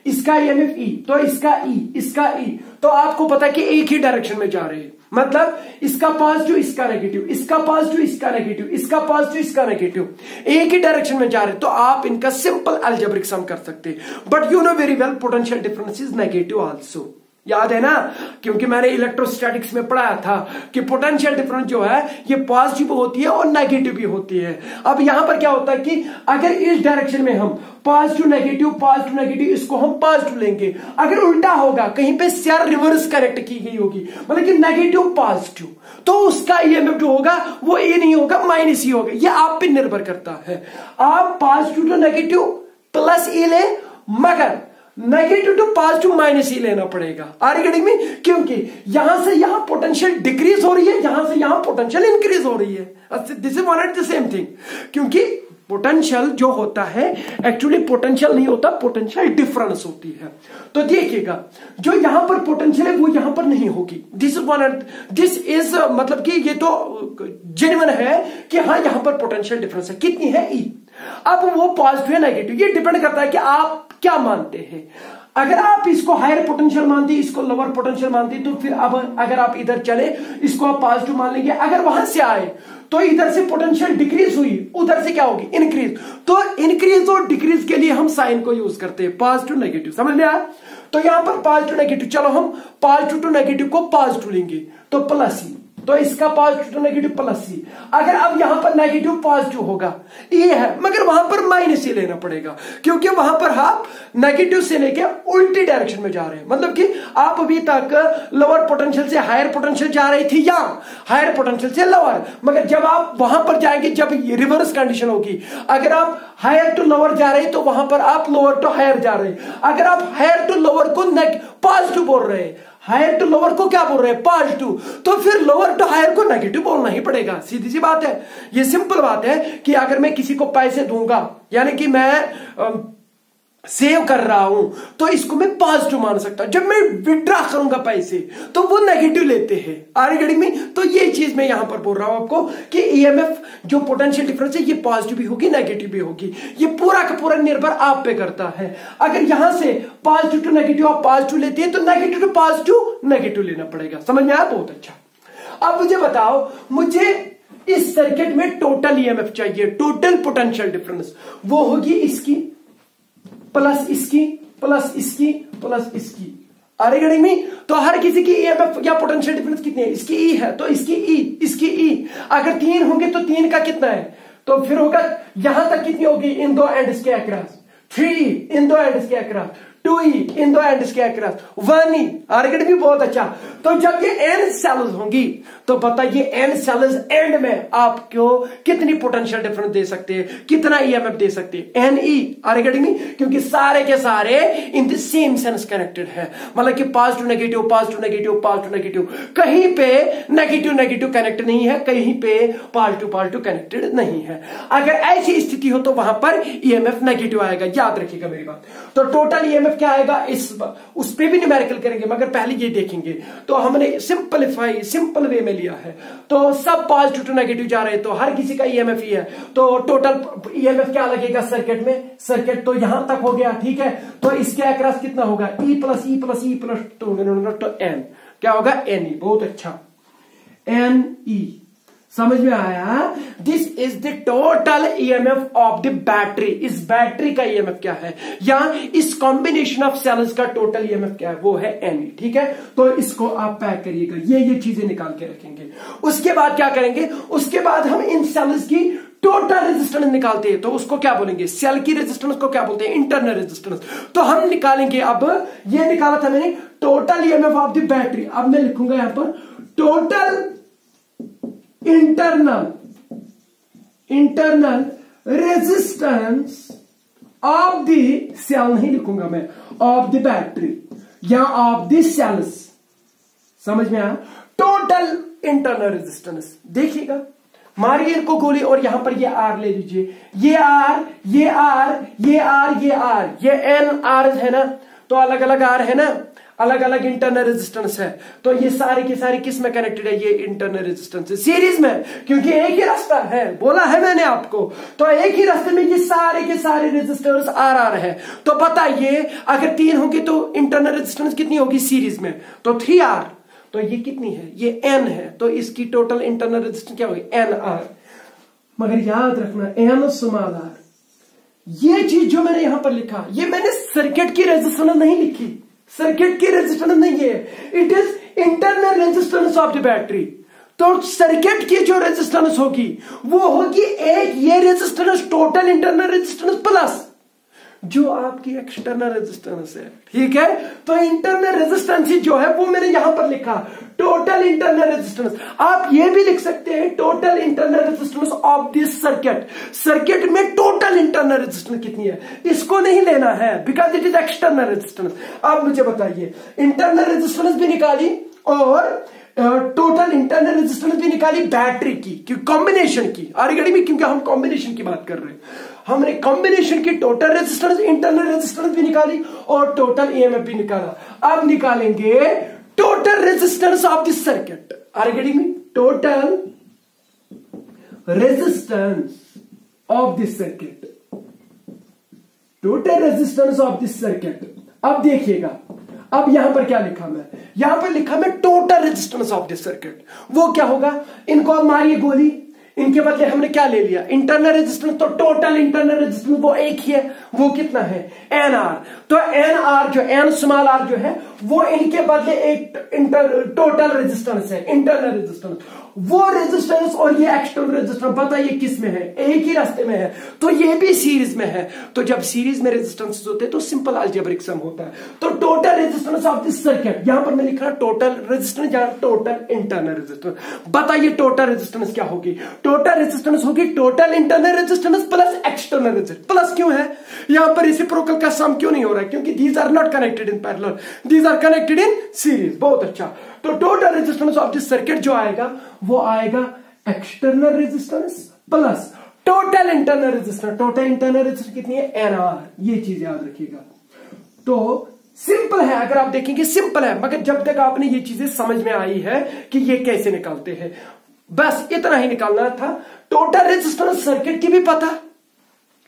इसका ईएमएफ E, तो इसका E, तो आपको पता है कि एक ही डायरेक्शन में जा रहे हैं, मतलब इसका पॉजिटिव, इसका नेगेटिव, इसका पॉजिटिव, इसका नेगेटिव, इसका पॉजिटिव, इसका नेगेटिव, एक ही डायरेक्शन में जा रहे हैं। तो आप इनका सिंपल अलजेब्रिक सम कर सकते हैं। But you know very well potential difference is negative also. याद है ना, क्योंकि मैंने इलेक्ट्रोस्टैटिक्स में पढ़ाया था कि पोटेंशियल डिफरेंस जो है ये पॉजिटिव होती है और नेगेटिव भी होती है। अब यहां पर क्या होता है कि अगर इस डायरेक्शन में हम पॉजिटिव नेगेटिव, इसको हम पॉजिटिव लेंगे। अगर उल्टा होगा, कहीं पे शेयर रिवर्स करेक्ट की गई होगी, मतलब कि नेगेटिव पॉजिटिव, तो उसका ईएमएफ जो होगा वो ए नहीं होगा, माइनस ही होगा। ये आप पे निर्भर करता है। आप positive to negative plus E ले, मगर नेगेटिव टू पॉजिटिव माइनस ही लेना पड़ेगा। Are you getting me? क्योंकि यहां से यहां पोटेंशियल डिक्रीज हो रही है, यहां से यहां पोटेंशियल इंक्रीज हो रही है। This is one and the same thing, क्योंकि पोटेंशियल जो होता है एक्चुअली पोटेंशियल नहीं होता, पोटेंशियल डिफरेंस होती है। तो देखिएगा जो यहां पर पोटेंशियल है वो यहां पर नहीं होगी। This is one and this is मतलब कि ये तो जेन्युइन है कि हाँ यहां पर पोटेंशियल डिफरेंस है। कितनी है? E। अब वो पॉजिटिव है नेगेटिव, ये डिपेंड करता है कि आप क्या मानते हैं। अगर आप इसको हायर पोटेंशियल मानते, इसको लोअर पोटेंशियल मानते, तो फिर अब अगर आप इधर चले, इसको आप पॉजिटिव मान लेंगे। अगर वहां से आए तो इधर से पोटेंशियल डिक्रीज हुई, उधर से क्या होगी? इंक्रीज। तो इंक्रीज और डिक्रीज के लिए हम साइन को यूज करते हैं, पॉजिटिव नेगेटिव। समझ में आया? तो यहां पर पॉजिटिव नेगेटिव, चलो हम पॉजिटिव टू नेगेटिव को पॉजिटिव लेंगे तो प्लस ई, तो इसका पॉजिटिव टू नेगेटिव प्लस सी। अगर अब यहां पर नेगेटिव पॉजिटिव होगा, ये है, मगर वहां पर माइनस ही लेना पड़ेगा, क्योंकि वहां पर आप नेगेटिव से लेके उल्टी डायरेक्शन में जा रहे हैं। मतलब कि आप अभी तक लोअर पोटेंशियल से हायर पोटेंशियल जा रही थी या हायर पोटेंशियल से लोअर, मगर जब आप वहां पर जाएंगे, जब रिवर्स कंडीशन होगी, अगर आप हायर टू लोअर जा रहे हैं तो वहां पर आप लोअर टू हायर जा रहे हैं। अगर आप हायर टू लोअर को पॉजिटिव बोल रहे हैं, हायर टू लोअर को क्या बोल रहे हैं? पॉजिटिव, तो फिर लोअर टू हायर को नेगेटिव बोलना ही पड़ेगा। सीधी सी बात है, ये सिंपल बात है कि अगर मैं किसी को पैसे दूंगा, यानी कि मैं सेव कर रहा हूं तो इसको मैं पॉजिटिव मान सकता हूं। जब मैं विड्रॉ करूंगा पैसे तो वो नेगेटिव लेते हैं। Are getting me? तो ये चीज मैं यहां पर बोल रहा हूं आपको कि ईएमएफ जो पोटेंशियल डिफरेंस है ये पॉजिटिव भी होगी नेगेटिव भी होगी। ये पूरा का पूरा निर्भर आप पे करता है। अगर यहां से पॉजिटिव टू नेगेटिव आप पॉजिटिव लेते हैं तो नेगेटिव टू पॉजिटिव नेगेटिव लेना पड़ेगा। समझ में आया? बहुत अच्छा। अब मुझे बताओ, मुझे इस सर्किट में टोटल ईएमएफ चाहिए, टोटल पोटेंशियल डिफरेंस। वो होगी इसकी प्लस इसकी प्लस इसकी प्लस इसकी। Are you getting me? तो हर किसी की ईएमएफ या पोटेंशियल डिफरेंस कितनी है? इसकी ई है तो इसकी ई, इसकी ई। अगर 3 होंगे तो 3 का कितना है? तो फिर होगा यहां तक कितनी होगी इन दो एंड्स के अक्रॉस? 3 इन दो एंड्स के अक्रॉस, 2e इन दो एंड्स के अक्रॉस, 1e। आर्गेट भी बहुत अच्छा। तो जब ये n सेल्स होंगी तो बताइए n सेल्स एंड में आपको कितनी पोटेंशियल डिफरेंस दे सकते हैं, कितना ईएमएफ दे सकते हैं? ne। आर्गेट में, क्योंकि सारे के सारे in the same sense connected है। मतलब कि positive negative positive negative positive negative, कहीं पे नेगेटिव नेगेटिव कनेक्ट नहीं है, कहीं पे पॉजिटिव पॉजिटिव कनेक्टेड नहीं है। अगर ऐसी स्थिति हो तो वहां पर ईएमएफ नेगेटिव आएगा। याद रखिएगा मेरी बात। तो टोटल ईएमएफ क्या आएगा? उस पे भी न्यूमेरिकल करेंगे मगर पहले ये देखेंगे। तो हमने सिंपल वे में लिया है। तो सब पॉजिटिव टू नेगेटिव जा रहे हैं तो हर किसी का ईएमएफ ही है। तो टोटल ईएमएफ क्या लगेगा सर्किट में? सर्किट तो यहां तक हो गया, ठीक है। तो इसके अक्रॉस कितना होगा? E plus E plus E plus तो एन क्या होगा? N E. बहुत अच्छा, एन ई। समझ में आया? This is the total EMF of the battery. इस बैटरी का ईएमएफ क्या है या इस कॉम्बिनेशन ऑफ सेल्स का टोटल ईएमएफ क्या है? वो है एन, ठीक है। तो इसको आप पैक करिएगा, ये चीजें निकाल के रखेंगे। उसके बाद क्या करेंगे? उसके बाद हम इन सेल्स की टोटल रेजिस्टेंस निकालते हैं। तो उसको क्या बोलेंगे? सेल की रेजिस्टेंस को क्या बोलते हैं? Internal resistance. तो हम निकालेंगे, अब ये निकाला था मैंने total EMF of the battery. अब मैं लिखूंगा यहां पर total internal resistance of the cell, नहीं लिखूंगा मैं, ऑफ द बैटरी या ऑफ द सेल्स। समझ में आया? Total internal resistance. देखिएगा, मारिए इनको गोली और यहां पर ये आर ले लीजिए। ये आर, ये आर, ये आर, ये आर, ये एन आर है ना। तो अलग अलग आर है ना, अलग अलग इंटरनल रेजिस्टेंस है। तो ये सारे के सारे किस में कनेक्टेड है? ये इंटरनल रेजिस्टेंस है सीरीज में, क्योंकि एक ही रास्ता है, बोला है मैंने आपको। तो एक ही रास्ते में ये सारे के सारे रेजिस्टेंस आर आर है। तो बताइए अगर 3 होगी तो इंटरनल रेजिस्टेंस कितनी होगी सीरीज में? तो 3R। तो ये कितनी है? ये N है। तो इसकी टोटल इंटरनल रेजिस्टेंस क्या होगी? NR। मगर याद रखना N स्मॉल r। ये चीज जो मैंने यहां पर लिखा, ये मैंने सर्किट की रेजिस्टेंस नहीं लिखी, सर्किट की रेजिस्टेंस नहीं है, it is internal resistance of the battery. तो सर्किट की जो रेजिस्टेंस होगी वो होगी एक ये resistance total internal resistance plus जो आपकी एक्सटर्नल रेजिस्टेंस है, ठीक है। तो इंटरनल रेजिस्टेंस जो है वो मैंने यहां पर लिखा टोटल इंटरनल रेजिस्टेंस। आप ये भी लिख सकते हैं total internal resistance of this circuit. Circuit में टोटल इंटरनल रेजिस्टेंस कितनी है इसको नहीं लेना है, because it is external resistance. आप मुझे बताइए, इंटरनल रेजिस्टेंस भी निकाली और टोटल इंटरनल रेजिस्टेंस भी निकाली बैटरी की, कॉम्बिनेशन की आरगेडी में, क्योंकि हम कॉम्बिनेशन की बात कर रहे हैं। हमने कॉम्बिनेशन की टोटल रेजिस्टेंस इंटरनल रेजिस्टेंस भी निकाली और टोटल ईएमएफ भी निकाला। अब निकालेंगे total resistance of this circuit. आरगेडी में total resistance of this circuit, total resistance of this circuit. अब देखिएगा, अब यहां पर क्या लिखा मैं, यहां पर लिखा मैं total resistance of this circuit. वो क्या होगा, इनको अब मारिए गोली, इनके बदले हमने क्या ले लिया इंटरनल रेजिस्टेंस। तो टोटल इंटरनल रेजिस्टेंस वो एक ही है, वो कितना है एन आर। तो एन आर जो एन स्मॉल आर जो है वो इनके बदले एक टोटल रेजिस्टेंस है, इंटरनल रेजिस्टेंस। वो रेजिस्टेंस और ये एक्सटर्नल रेजिस्टेंस बताइए किस में है, एक ही रास्ते में है। तो ये भी सीरीज में है। तो जब सीरीज में रेजिस्टेंस होते हैं तो सिंपल अलजेब्रिक सम होता है। तो total resistance of this circuit, यहां पर मैं लिख रहा टोटल रेजिस्टेंस या टोटल इंटरनल रेजिस्टेंस। बताइए टोटल रेजिस्टेंस क्या होगी। टोटल रेजिस्टेंस होगी total internal resistance plus external resistance. Plus क्यों है यहां पर, रेसिप्रोकल का सम क्यों नहीं हो रहा है, क्योंकि these are not connected in parallel, these are connected in series. बहुत अच्छा। तो total resistance of this circuit जो आएगा वो आएगा external resistance plus total internal resistance, total internal resistance कितनी है, NR, ये चीज याद रखिएगा। तो सिंपल है, अगर आप देखेंगे सिंपल है, मगर जब तक आपने ये चीजें समझ में आई है कि ये कैसे निकालते हैं, बस इतना ही निकालना था। टोटल रेजिस्टेंस सर्किट की भी पता,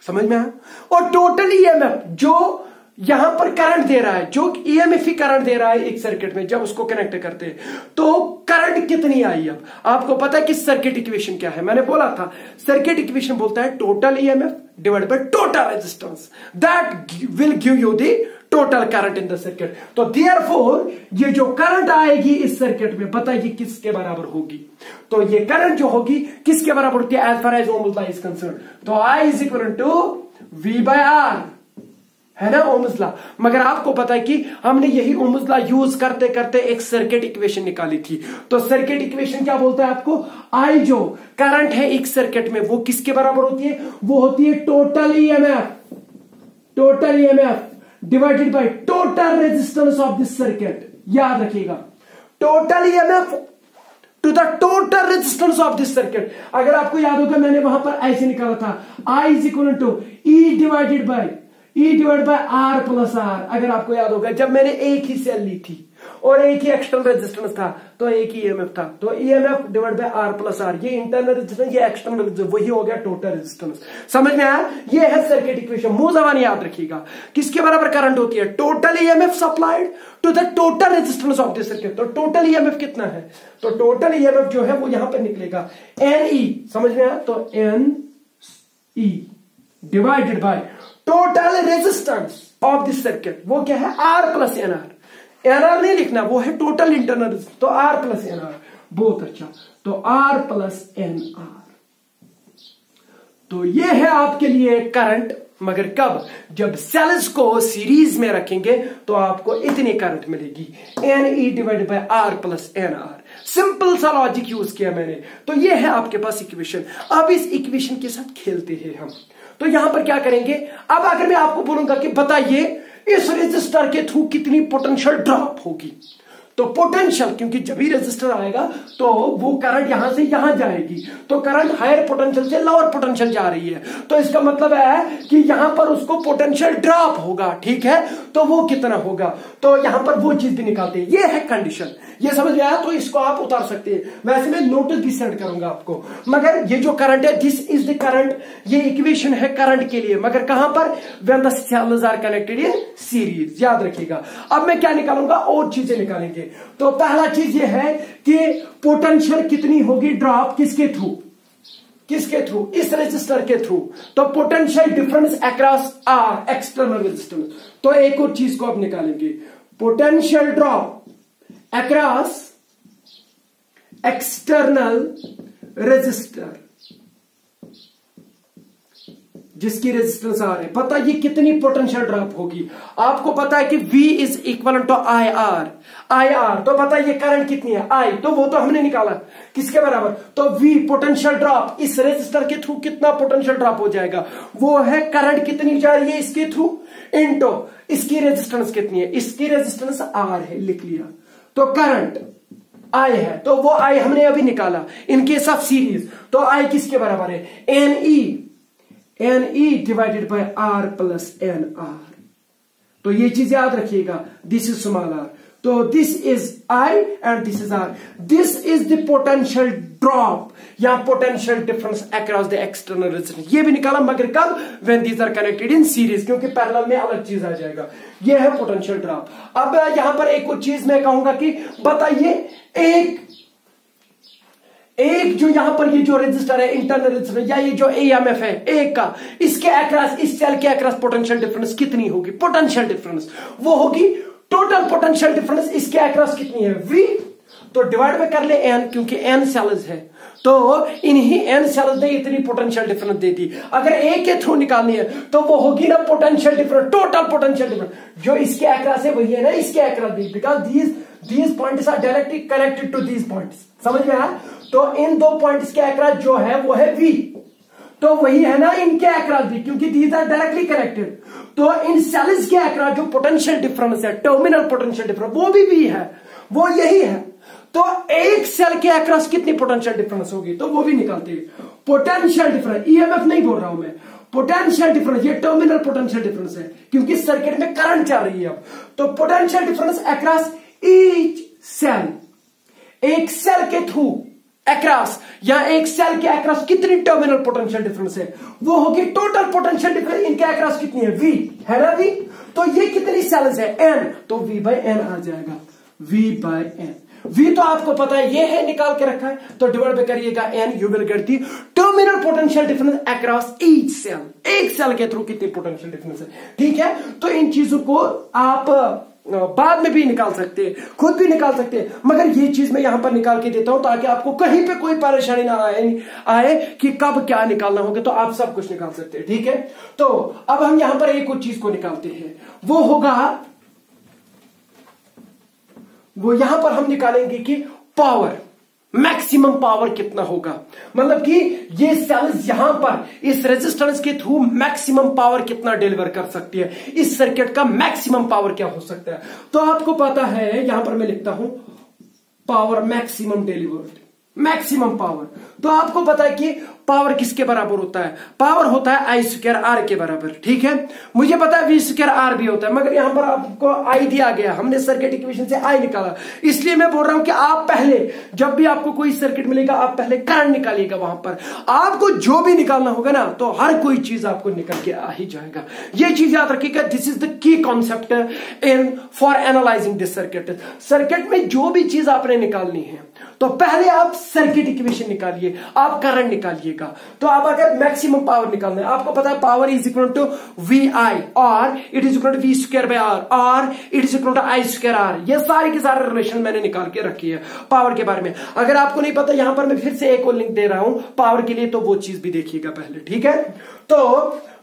समझ में आया, और टोटल ईएमएफ जो यहां पर करंट दे रहा है, जो ईएमएफ ही करंट दे रहा है एक सर्किट में, जब उसको कनेक्ट करते हैं तो करंट कितनी आई। अब आपको पता है कि सर्किट इक्वेशन क्या है, मैंने बोला था सर्किट इक्वेशन बोलता है total EMF divide by total resistance, that will give you the total current in the circuit. तो देयरफॉर ये जो करंट आएगी इस सर्किट में, बताइए किसके बराबर होगी। तो ये करंट जो होगी किसके बराबर होती है, as far as Ohm's law is concern. तो I is equal to V/R, है ना ओम्स लॉ। मगर आपको पता है कि हमने यही ओम्स लॉ यूज करते करते एक सर्किट इक्वेशन निकाली थी। तो सर्किट इक्वेशन क्या बोलता है आपको, I जो करंट है एक सर्किट में वो किसके बराबर होती है, वो होती है total EMF divided by total resistance of this circuit. याद रखिएगा, total EMF to the total resistance of this circuit. अगर आपको याद होगा मैंने वहां पर ऐसे निकाला था, I is equal to E divided by R plus R। अगर आपको याद होगा जब मैंने एक ही सेल ली थी और एक ही एक्सटर्नल रेजिस्टेंस था तो एक ही ईएमएफ था, तो EMF divide by R plus R, ये इंटरनल रेजिस्टेंस ये एक्सटर्नल रेजिस्टेंस, वही हो गया टोटल रेजिस्टेंस। समझ में आया, ये है सर्किट इक्वेशन। मुंह जबान याद रखिएगा, किसके बराबर करंट होती है, total EMF supplied to the total resistance of this circuit. तो टोटल ईएमएफ कितना है, तो टोटल ईएमएफ जो है वो यहां पर निकलेगा NE, समझ में आया, तो NE divided by total resistance of this circuit, वो क्या है R प्लस NR। NR नहीं लिखना, वो है टोटल इंटरनल, तो R प्लस NR, बहुत अच्छा, तो R प्लस NR। तो ये है आपके लिए करंट, मगर कब, जब सेल्स को सीरीज में रखेंगे तो आपको इतनी करंट मिलेगी, NE divided by R plus NR। Simple सा लॉजिक यूज किया मैंने। तो ये है आपके पास इक्वेशन। अब इस इक्वेशन के साथ खेलते हैं हम। तो यहां पर क्या करेंगे, अब अगर मैं आपको बोलूंगा कि बताइए इस रेजिस्टर के थ्रू कितनी पोटेंशियल ड्रॉप होगी, तो पोटेंशियल, क्योंकि जब भी रेजिस्टर आएगा तो वो करंट यहां से यहां जाएगी, तो करंट हायर पोटेंशियल से लोअर पोटेंशियल जा रही है, तो इसका मतलब है कि यहां पर उसको पोटेंशियल ड्रॉप होगा, ठीक है, तो वो कितना होगा, तो यहां पर वो चीज भी निकालते हैं। ये है कंडीशन, ये समझ में आया, तो इसको आप उतार सकते हैं। वैसे मैं नोटिस भी सेंड करूंगा आपको, मगर ये जो करंट है, दिस इज द करंट, ये इक्वेशन है करंट के लिए, मगर कहां पर, when the cells are connected in series. याद रखिएगा। अब मैं क्या निकालूंगा, और चीजें निकालेंगे। तो पहला चीज ये है कि पोटेंशियल कितनी होगी ड्रॉप, किसके थ्रू, इस रेजिस्टर के थ्रू, तो potential difference across R external resistance. तो एक और चीज को आप निकालेंगे, potential drop across external resistor, जिसकी रेजिस्टेंस आर है, पता ये कितनी पोटेंशियल ड्रॉप होगी। आपको पता है कि V is equal to IR, तो पता है ये करंट कितनी है I, तो वो तो हमने निकाला किसके बराबर, तो V पोटेंशियल ड्रॉप, इस रेजिस्टर के थ्रू कितना पोटेंशियल ड्रॉप हो जाएगा, वो है करंट कितनी जा रही है इसके थ्रू इनटू इसकी रेजिस्टेंस कितनी है, इसकी रेजिस्टेंस R है, लिख लिया, तो करंट I है, तो वो I हमने अभी निकाला इन केस ऑफ सीरीज, तो I किसके बराबर है, NE divided by R plus NR। तो ये चीज याद रखिएगा, दिस इज स्मॉल r, तो this is I and this is R, this is the potential drop या potential difference across the external resistance. ये भी निकाला, मगर कब, when these are connected in series, क्योंकि पैरेलल में अलग चीज आ जाएगा। ये है पोटेंशियल ड्रॉप। अब यहां पर एक और चीज मैं कहूंगा कि बताइए एक जो यहां पर ये जो रेजिस्टर है इंटरनल रेजिस्टर, या ये जो ईएमएफ है एक का, इसके अक्रॉस, इस सेल के अक्रॉस पोटेंशियल डिफरेंस कितनी होगी, पोटेंशियल डिफरेंस वो होगी टोटल पोटेंशियल डिफरेंस इसके अक्रॉस कितनी है, V, तो डिवाइड में कर ले N, क्योंकि N सेल्स है, तो इन्हीं N सेल्स ने इतनी पोटेंशियल डिफरेंस दे दी। अगर A के थ्रू निकालनी है तो वो होगी ना potential difference, total potential difference, जो इसके अक्रॉस है वही है ना इसके अक्रॉस भी, because these points are directly connected to these points। समझ में आया, तो इन दो पॉइंट्स के अक्रॉस जो है वो है V, तो वही है ना इनके अक्रॉस भी, क्योंकि these are directly connected। तो इन सेल्स के अक्रॉस जो पोटेंशियल डिफरेंस है, टर्मिनल पोटेंशियल डिफरेंस, वो भी V है, वो यही है। तो एक सेल के अक्रॉस कितनी पोटेंशियल डिफरेंस होगी, तो वो भी निकालते हैं। पोटेंशियल डिफरेंस, ईएमएफ नहीं बोल रहा हूं मैं, पोटेंशियल डिफरेंस, ये टर्मिनल पोटेंशियल डिफरेंस है क्योंकि सर्किट में करंट चल रही है अब। तो potential difference across each cell, एक सेल के थ्रू अक्रॉस या एक सेल के अक्रॉस कितनी टर्मिनल पोटेंशियल डिफरेंस है, वो होगी टोटल पोटेंशियल डिफरेंस इनके अक्रॉस कितनी है, वी है ना वी। तो ये कितनी सेल्स है, एन, तो वी बाय एन आ जाएगा, वी बाय एन। वी तो आपको पता है ये है, निकाल के रखा है, तो डिवाइड बाय करिएगा N, you will get the terminal potential difference across each cell, एक सेल के थ्रू कितनी पोटेंशियल डिफरेंस है। ठीक है, तो इन चीजों को आप बाद में भी निकाल सकते हैं, खुद भी निकाल सकते हैं, मगर ये चीज मैं यहां पर निकाल के देता हूं ताकि आपको कहीं पे कोई परेशानी ना आए कि कब क्या निकालना होगा, तो आप सब कुछ निकाल सकते हैं। ठीक है, तो अब हम यहां पर एक और चीज को निकालते हैं, वो होगा, वो यहां पर हम निकालेंगे कि पावर, मैक्सिमम पावर कितना होगा, मतलब कि ये सेल्स यहां पर इस रेजिस्टेंस के थ्रू मैक्सिमम पावर कितना डिलीवर कर सकती है, इस सर्किट का मैक्सिमम पावर क्या हो सकता है। तो आपको पता है, यहां पर मैं लिखता हूं power maximum delivered, maximum power. तो आपको पता है कि पावर किसके बराबर होता है, पावर होता है आई स्क्वायर आर के बराबर। ठीक है, मुझे पता है वी स्क्वायर आर भी होता है, मगर यहां पर आपको आई दिया गया, हमने सर्किट इक्वेशन से आई निकाला, इसलिए मैं बोल रहा हूं कि आप पहले जब भी आपको कोई सर्किट मिलेगा आप पहले करंट निकालिएगा, वहां पर आपको जो भी निकालना होगा ना, तो हर कोई चीज आपको निकल के आ ही जाएगा। ये चीज याद रखिएगा, this is the key concept in for analysing this circuit. Circuit में जो भी चीज आपने निकालनी है, तो पहले आप सर्किट इक्वेशन निकालिए, आप करंट निकालिएगा। तो आप अगर मैक्सिमम पावर निकालना है, आपको पता है power is equal to V I और it is equal to V square by R और it is equal to I square R. ये सारे के सारे रिलेशन मैंने निकाल के रखी है पावर के बारे में। अगर आपको नहीं पता, यहां पर मैं फिर से एक और लिंक दे रहा हूं पावर के लिए, तो वो चीज भी देखिएगा पहले। ठीक है, तो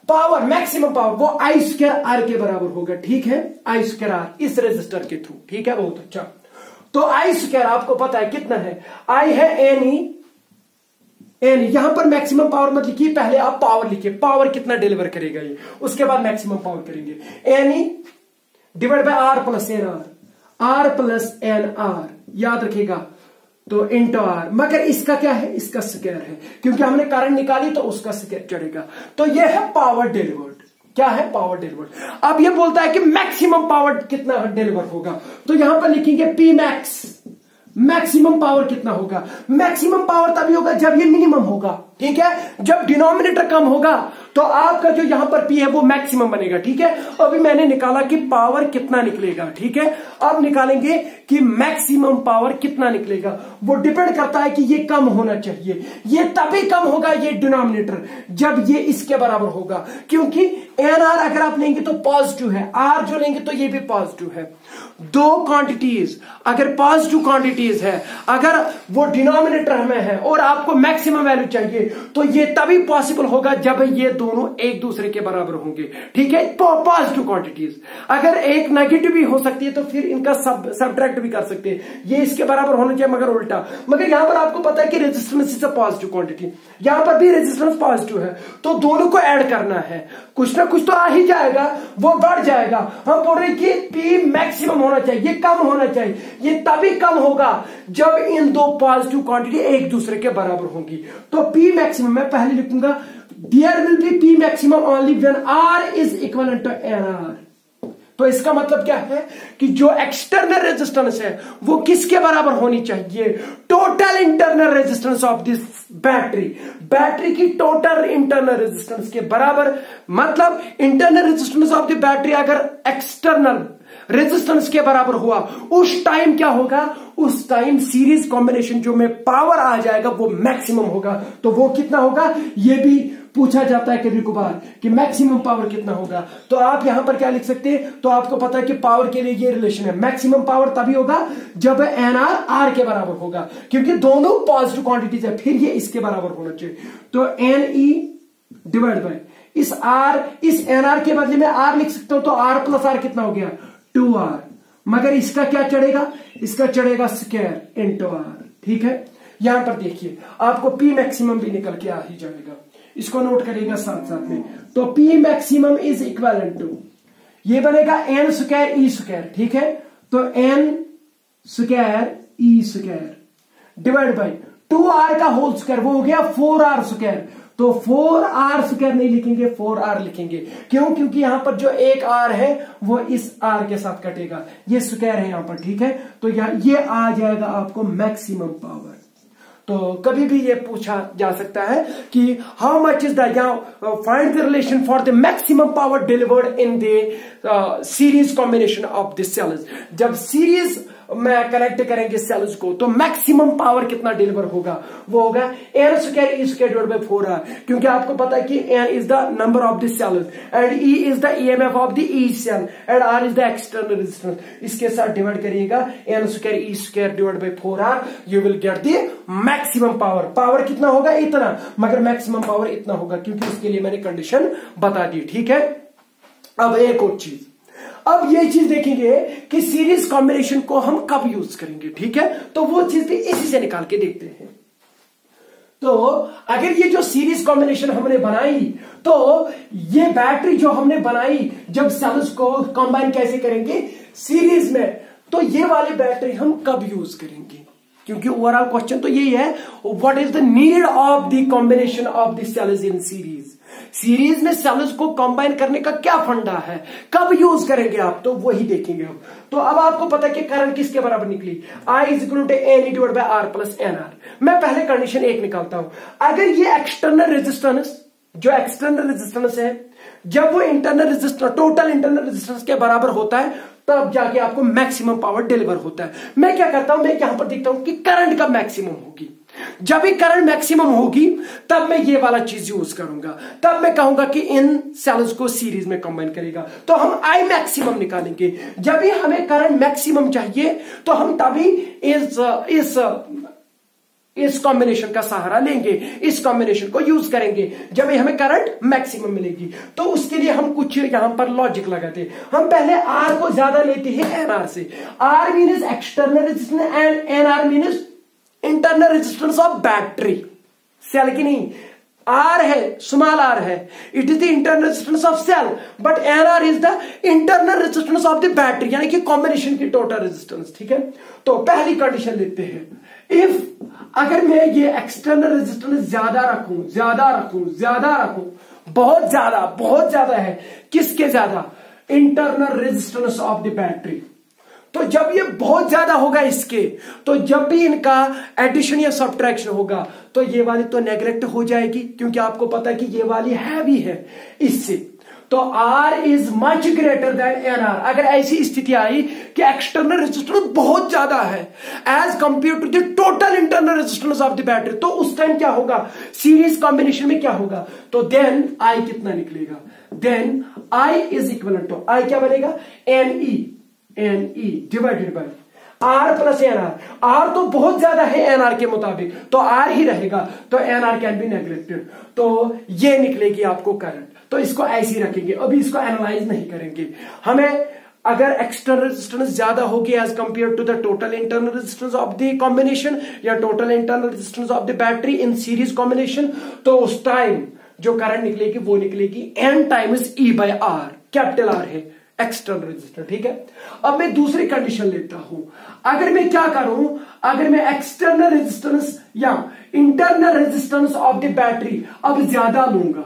पावर, मैक्सिमम पावर वो आई स्क्वायर आर के बराबर होगा। ठीक है, आई स्क्वायर आर इस रेजिस्टर के थ्रू। ठीक है, बहुत अच्छा। तो आई स्क्वायर आपको पता है कितना है, आई है एन ई, एन, यहां पर मैक्सिमम पावर मत लिखिए, पहले आप पावर लिखिए, पावर कितना डिलीवर करेगा ये, उसके बाद मैक्सिमम पावर करेंगे। N E divide by R plus N R, R plus N R, याद रखिएगा, तो इंटू आर, मगर इसका क्या है, इसका स्क्वायर है, क्योंकि हमने करंट निकाली तो उसका स्क्वायर चढ़ेगा। तो ये है पावर डिलीवर्ड, क्या है, पावर डिलीवर्ड। अब ये बोलता है कि मैक्सिमम पावर कितना डिलीवर होगा, तो यहां पर लिखेंगे पी मैक्स, मैक्सिमम पावर कितना होगा। मैक्सिमम पावर तभी होगा जब ये मिनिमम होगा। ठीक है, जब डिनोमिनेटर कम होगा तो आपका जो यहां पर पी है वो मैक्सिमम बनेगा। ठीक है, अभी मैंने निकाला कि पावर कितना निकलेगा। ठीक है, अब निकालेंगे कि मैक्सिमम पावर कितना निकलेगा। वो डिपेंड करता है कि ये कम होना चाहिए, ये तभी कम होगा ये डिनोमिनेटर जब ये इसके बराबर होगा, क्योंकि एन आर अगर आप लेंगे तो पॉजिटिव है, आर जो लेंगे तो ये भी पॉजिटिव है। दो क्वांटिटीज अगर पॉजिटिव क्वांटिटीज है, अगर वो डिनोमिनेटर में है और आपको मैक्सिमम वैल्यू चाहिए, तो ये तभी पॉसिबल होगा जब ये दोनों एक दूसरे के बराबर होंगे। ठीक है, पॉजिटिव क्वांटिटीज, अगर एक नेगेटिव भी हो सकती है तो फिर इनका सब्ट्रैक्ट भी कर सकते हैं, ये इसके बराबर होना चाहिए मगर उल्टा। मगर यहां पर आपको पता है कि resistance is a positive quantity, यहां पर भी रेजिस्टेंस पॉजिटिव है, तो दोनों को ऐड करना है, कुछ ना कुछ तो आ ही जाएगा, वो बढ़ जाएगा। हम बोल रहे हैं कि पी मैक्सिमम होना चाहिए, ये कम होना चाहिए, ये तभी कम होगा जब इन दो पॉजिटिव क्वांटिटी एक दूसरे के बराबर होंगी। तो पी मैक्सिमम मैं पहले लिखूंगा, there will be P maximum only when R is equal to N R. तो इसका मतलब क्या है कि जो एक्सटर्नल रेजिस्टेंस है वो किसके बराबर होनी चाहिए, total internal resistance of this battery, battery की टोटल इंटरनल रेजिस्टेंस के बराबर। मतलब internal resistance of the battery अगर एक्सटर्नल रेजिस्टेंस के बराबर हुआ, उस टाइम क्या होगा, उस टाइम सीरीज कॉम्बिनेशन जो में पावर आ जाएगा वो मैक्सिमम होगा। तो वो कितना होगा, ये भी पूछा जाता है कभी कभार कि मैक्सिमम पावर कितना होगा। तो आप यहां पर क्या लिख सकते हैं, तो आपको पता है कि पावर के लिए ये रिलेशन है, मैक्सिमम पावर तभी होगा जब एन आर आर के बराबर होगा, क्योंकि दोनों पॉजिटिव क्वांटिटीज है, फिर ये इसके बराबर होना चाहिए। तो एन ई डिवाइड बाय इस आर, इस एन आर के बदले में आर लिख सकता हूं, तो आर प्लस आर कितना हो गया, 2r, मगर इसका क्या चढ़ेगा, इसका चढ़ेगा स्क्वायर इंटू आर। ठीक है, यहां पर देखिए आपको पी मैक्सिमम भी निकल के आ ही जाएगा, इसको नोट करिएगा साथ साथ में। तो P maximum is equal to, ये बनेगा एन स्क्वायर ई स्क्वायर। ठीक है, तो N square E square divide by 2r का होल स्क्वायर वो हो गया 4r स्क्वायर। तो 4r स्क्वायर नहीं लिखेंगे, 4r लिखेंगे। क्यों? क्योंकि यहां पर जो एक r है वो इस r के साथ कटेगा, ये स्क्वायर है यहां पर, ठीक है। तो ये आ जाएगा आपको मैक्सिमम पावर। तो कभी भी ये पूछा जा सकता है कि how much is the, find the relation for the maximum power delivered in the series combination of the cells. जब सीरीज में कनेक्ट करेंगे सेल्स को तो मैक्सिमम पावर कितना डिलीवर होगा, वो होगा n square E square divide by 4r। क्योंकि आपको पता है कि n is the number of the cells and e is the EMF of the each cell and r is the external resistance. इसके साथ डिवाइड करिएगा n square E square divide by 4r, you will get the maximum power. Power कितना होगा? इतना, मगर maximum power इतना होगा, क्योंकि इसके लिए मैंने कंडीशन बता दी, ठीक है। अब एक और चीज, अब ये चीज देखेंगे कि सीरीज कॉम्बिनेशन को हम कब यूज करेंगे, ठीक है। तो वो चीज भी इसी से निकाल के देखते हैं। तो अगर ये जो सीरीज कॉम्बिनेशन हमने बनाई, तो ये बैटरी जो हमने बनाई, जब सेल्स को कंबाइन कैसे करेंगे सीरीज में, तो ये वाली बैटरी हम कब यूज करेंगे? क्योंकि ओवरऑल क्वेश्चन तो यही है, what is the need of the combination of the cells in series. Series में सेल्स को कंबाइन करने का क्या फंडा है, कब यूज करेंगे आप, तो वही देखेंगे हम। तो अब आपको पता है कि करंट किसके बराबर निकली, I is equal to N divide by R plus N R. मैं पहले कंडीशन एक निकालता हूं, अगर ये एक्सटर्नल रेजिस्टेंस, जो एक्सटर्नल रेजिस्टेंस है, जब वो internal resistance, total internal resistance के बराबर होता है, तब जाके आपको मैक्सिमम पावर डिलीवर होता है। मैं क्या करता हूं, मैं यहां पर देखता हूं कि करंट कब मैक्सिमम होगी। जब भी करंट मैक्सिमम होगी तब मैं ये वाला चीज यूज करूंगा, तब मैं कहूंगा कि इन सेल्स को सीरीज में कंबाइन करेगा। तो हम आई मैक्सिमम निकालेंगे। जब भी हमें करंट मैक्सिमम चाहिए तो हम तभी इस कॉम्बिनेशन का सहारा लेंगे, इस कॉम्बिनेशन को यूज करेंगे जब हमें करंट मैक्सिमम मिलेगी। तो उसके लिए हम कुछ यहां पर लॉजिक लगाते हैं। हम पहले आर को ज्यादा लेते हैं एनआर से। R means external resistance and NR means internal resistance of battery, cell की नहीं। आर है, स्मॉल आर है, it is the internal resistance of cell, but NR is the internal resistance of the battery, यानी कि combination की total resistance, ठीक है। तो पहली कंडीशन लेते हैं, इफ अगर मैं ये एक्सटर्नल रेजिस्टेंस ज्यादा रखूं, बहुत ज्यादा है, किसके ज्यादा? Internal resistance of the battery. तो जब ये बहुत ज्यादा होगा इसके, तो जब भी इनका एडिशन या सब्ट्रैक्शन होगा तो ये वाली तो नेग्लेक्ट हो जाएगी, क्योंकि आपको पता है कि ये वाली हैवी है इससे। तो R is much greater than NR। अगर ऐसी स्थिति आई कि एक्सटर्नल रेजिस्टेंस बहुत ज्यादा है as compare to the total internal resistance of the battery, तो उस टाइम क्या होगा, सीरीज कॉम्बिनेशन में क्या होगा, तो देन I कितना निकलेगा, then I is equal to, I क्या बनेगा, NE divided by R plus NR। R तो बहुत ज्यादा है NR के मुताबिक, तो R ही रहेगा, तो NR कैन बी नेग्लेक्टेड। तो ये निकलेगी आपको करंट। तो इसको ऐसे ही रखेंगे, अभी इसको एनालाइज नहीं करेंगे। हमें अगर एक्सटर्नल रेजिस्टेंस ज्यादा होगी as compare to the total internal resistance of the combination या total internal resistance of the battery in series combination, तो उस टाइम जो करंट निकलेगी वो निकलेगी N times E by R। Capital R है एक्सटर्नल रेजिस्टेंस, ठीक है। अब मैं दूसरी कंडीशन लेता हूं, अगर मैं क्या करूं, अगर मैं एक्सटर्नल रेजिस्टेंस या internal resistance of the battery अब ज्यादा लूंगा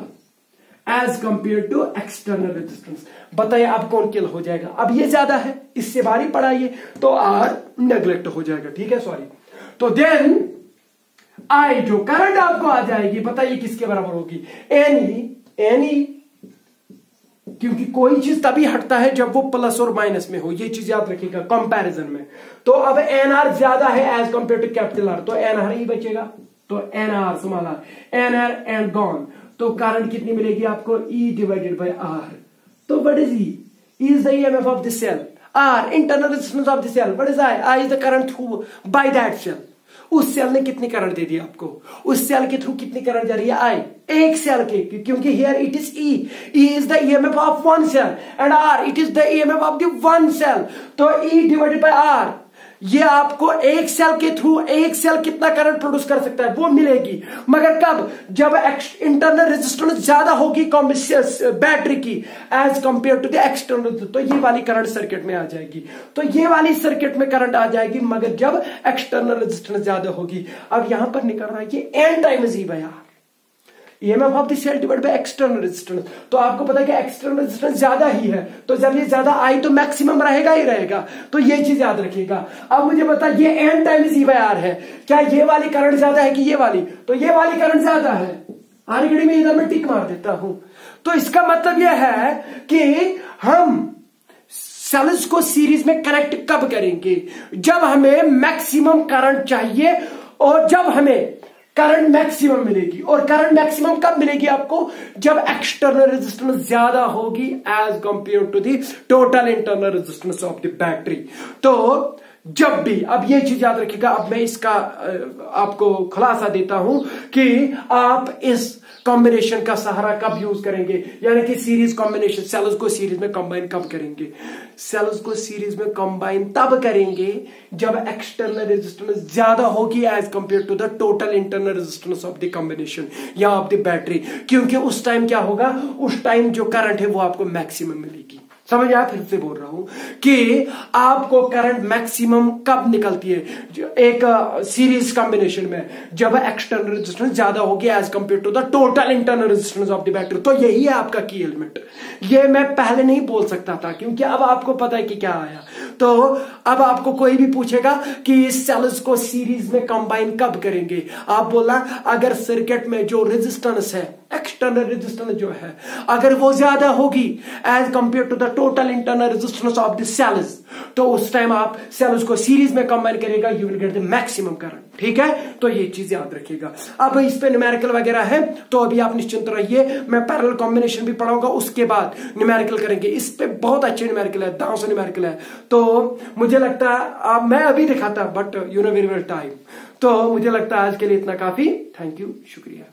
as compare to external resistance, बताइए अब कौन किल हो जाएगा? अब ये ज्यादा है, इससे भारी पड़ा ये, तो आर नेग्लेक्ट हो जाएगा, ठीक है, सॉरी। तो देन आई जो करंट आपको आ जाएगी, बताइए किसके बराबर होगी, एनी, क्योंकि कोई चीज तभी हटता है जब वो प्लस और माइनस में हो, ये चीज याद रखिएगा कंपैरिजन में। तो अब एनआर ज्यादा है as compare to capital R, तो एनआर ही बचेगा, तो NR small R, NR and gone. तो करंट कितनी मिलेगी आपको, E डिवाइडेड बाय R। तो what is E? E is the EMF of the cell, R internal resistance of the cell, what is I is the current through by that cell. उस cell ने कितनी current दे दी आपको, उस cell के through कितनी current जा रही है, I एक सेल के, क्योंकि here it is E is the EMF of one cell and R it is the EMF of the one cell. तो E डिवाइडेड बाय R, ये आपको एक सेल के थ्रू एक सेल कितना करंट प्रोड्यूस कर सकता है वो मिलेगी, मगर कब? जब इंटरनल रेजिस्टेंस ज्यादा होगी बैटरी की as compare to the external, तो ये वाली करंट सर्किट में आ जाएगी, तो ये वाली सर्किट में करंट आ जाएगी, मगर जब एक्सटर्नल रेजिस्टेंस ज्यादा होगी। अब यहां पर निकल रहा है ये N times E by R, EMF of the cell divided by external resistance. तो आपको पता है कि एक्सटर्नल रेजिस्टेंस ज्यादा ही है, तो जब ये ज्यादा आई तो मैक्सिमम रहेगा ही रहेगा, तो ये चीज याद रखिएगा। अब मुझे बता ये N times E by R है, क्या ये वाली करंट ज्यादा है कि ये वाली? तो ये वाली करंट ज्यादा है, आर घड़ी में इधर मैं टिक मार देता हूं। तो इसका मतलब यह है कि हम सेल्स को सीरीज में कनेक्ट कब करेंगे? जब हमें मैक्सिमम करंट चाहिए और जब हमें करंट मैक्सिमम मिलेगी। और करंट मैक्सिमम कब मिलेगी आपको? जब एक्सटर्नल रेजिस्टेंस ज्यादा होगी as compare to the total internal resistance of the battery. तो जब भी, अब ये चीज याद रखिएगा, अब मैं इसका आपको खुलासा देता हूं कि आप इस कॉम्बिनेशन का सहारा कब यूज करेंगे, यानी कि सीरीज कॉम्बिनेशन, सेल्स को सीरीज में कंबाइन कब करेंगे? सेल्स को सीरीज में कंबाइन तब करेंगे जब एक्सटर्नल रेजिस्टेंस ज्यादा होगी as compare to the total internal resistance of the combination या ऑफ द बैटरी, क्योंकि उस टाइम क्या होगा? उस टाइम जो करंट है वो आपको मैक्सिमम मिलेगी। समझ आया? फिर से बोल रहा हूं कि आपको करंट मैक्सिमम कब निकलती है? एक सीरीज कॉम्बिनेशन में, जब एक्सटर्नल रेजिस्टेंस ज्यादा होगी as compare to the total internal resistance of the battery. तो यही है आपका की एलिमेंट। ये मैं पहले नहीं बोल सकता था, क्योंकि अब आपको पता है कि क्या आया। तो अब आपको कोई भी पूछेगा कि इस सेल्स को सीरीज में कंबाइन कब करेंगे, आप बोलना अगर सर्किट में जो रेजिस्टेंस है, एक्सटर्नल रेजिस्टेंस जो है, अगर वो ज्यादा होगी as compare to the total internal resistance of the cells, तो उस टाइम आप सेल्स को सीरीज में कंबाइन करेगा, you will get the maximum current. ठीक है, तो ये चीज याद रखिएगा। अब इस पे न्यूमेरिकल वगैरह है, तो अभी आप निश्चिंत रहिए, मैं पैरेलल कॉम्बिनेशन भी पढ़ाऊंगा, उसके बाद न्यूमेरिकल करेंगे। इस पे बहुत अच्छे न्यूमेरिकल है, दांव से न्यूमेरिकल है। तो मुझे लगता है मैं अभी दिखाता, but you know very well time. तो मुझे लगता है आज के लिए इतना काफी। थैंक यू, शुक्रिया।